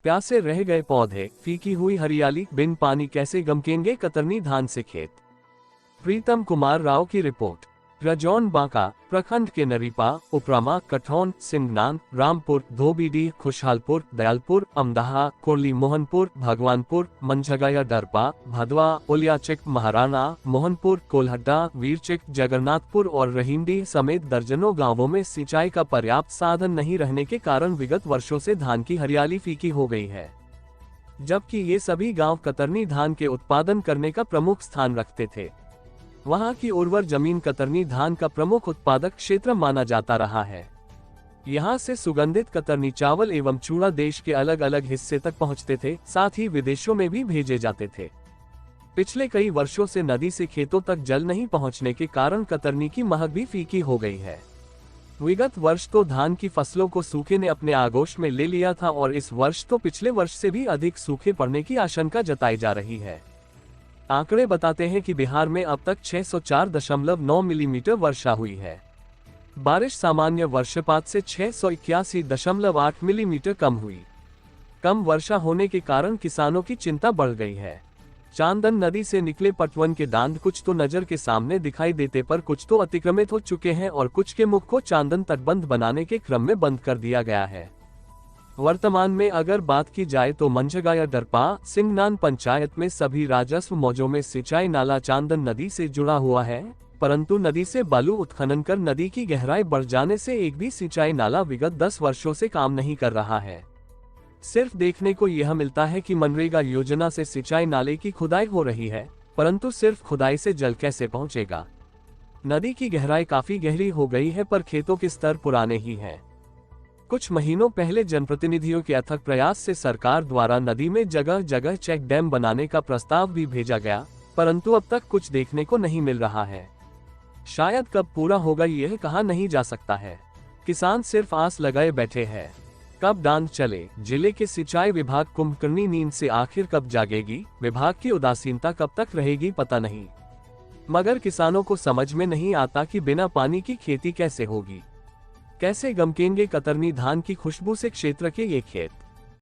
प्यासे रह गए पौधे, फीकी हुई हरियाली, बिन पानी कैसे गमकेंगे कतरनी धान से खेत। प्रीतम कुमार राव की रिपोर्ट। रजौन बांका प्रखंड के नरीपा, उपरामा, कठौन, सिंगनान, रामपुर, धोबीडीह, खुशहालपुर, दयालपुर, अमदाहा, कोरली मोहनपुर, भगवानपुर, मंझगाया दरपा, भदवा, उलियाचिक, महाराणा, मोहनपुर, कोल्हड्डा, वीरचिक, जगन्नाथपुर और रहीमडीह समेत दर्जनों गांवों में सिंचाई का पर्याप्त साधन नहीं रहने के कारण विगत वर्षों से धान की हरियाली फीकी हो गई है। जबकि ये सभी गाँव कतरनी धान के उत्पादन करने का प्रमुख स्थान रखते थे। वहां की उर्वर जमीन कतरनी धान का प्रमुख उत्पादक क्षेत्र माना जाता रहा है। यहां से सुगंधित कतरनी चावल एवं चूड़ा देश के अलग अलग हिस्से तक पहुंचते थे, साथ ही विदेशों में भी भेजे जाते थे। पिछले कई वर्षों से नदी से खेतों तक जल नहीं पहुंचने के कारण कतरनी की महक भी फीकी हो गई है। विगत वर्ष तो धान की फसलों को सूखे ने अपने आगोश में ले लिया था और इस वर्ष तो पिछले वर्ष से भी अधिक सूखे पड़ने की आशंका जताई जा रही है। आंकड़े बताते हैं कि बिहार में अब तक 604.9 मिलीमीटर वर्षा हुई है। बारिश सामान्य वर्षपात से 681.8 मिलीमीटर कम हुई। कम वर्षा होने के कारण किसानों की चिंता बढ़ गई है। चांदन नदी से निकले पटवन के दांत कुछ तो नजर के सामने दिखाई देते पर कुछ तो अतिक्रमित हो चुके हैं और कुछ के मुख को चांदन तटबंध बनाने के क्रम में बंद कर दिया गया है। वर्तमान में अगर बात की जाए तो मंझगाया दरपा, सिंगनान पंचायत में सभी राजस्व मौजों में सिंचाई नाला चांदन नदी से जुड़ा हुआ है, परंतु नदी से बालू उत्खनन कर नदी की गहराई बढ़ जाने से एक भी सिंचाई नाला विगत 10 वर्षों से काम नहीं कर रहा है। सिर्फ देखने को यह मिलता है कि मनरेगा योजना से सिंचाई नाले की खुदाई हो रही है, परंतु सिर्फ खुदाई से जल कैसे पहुंचेगा। नदी की गहराई काफी गहरी हो गई है पर खेतों के स्तर पुराने ही हैं। कुछ महीनों पहले जनप्रतिनिधियों के अथक प्रयास से सरकार द्वारा नदी में जगह जगह चेक डैम बनाने का प्रस्ताव भी भेजा गया, परंतु अब तक कुछ देखने को नहीं मिल रहा है। शायद कब पूरा होगा यह कहा नहीं जा सकता है। किसान सिर्फ आस लगाए बैठे हैं, कब दांत चले। जिले के सिंचाई विभाग कुंभकर्णी नींद से आखिर कब जागेगी, विभाग की उदासीनता कब तक रहेगी पता नहीं। मगर किसानों को समझ में नहीं आता कि बिना पानी की खेती कैसे होगी, कैसे गमकेंगे कतरनी धान की खुशबू से क्षेत्र के ये खेत।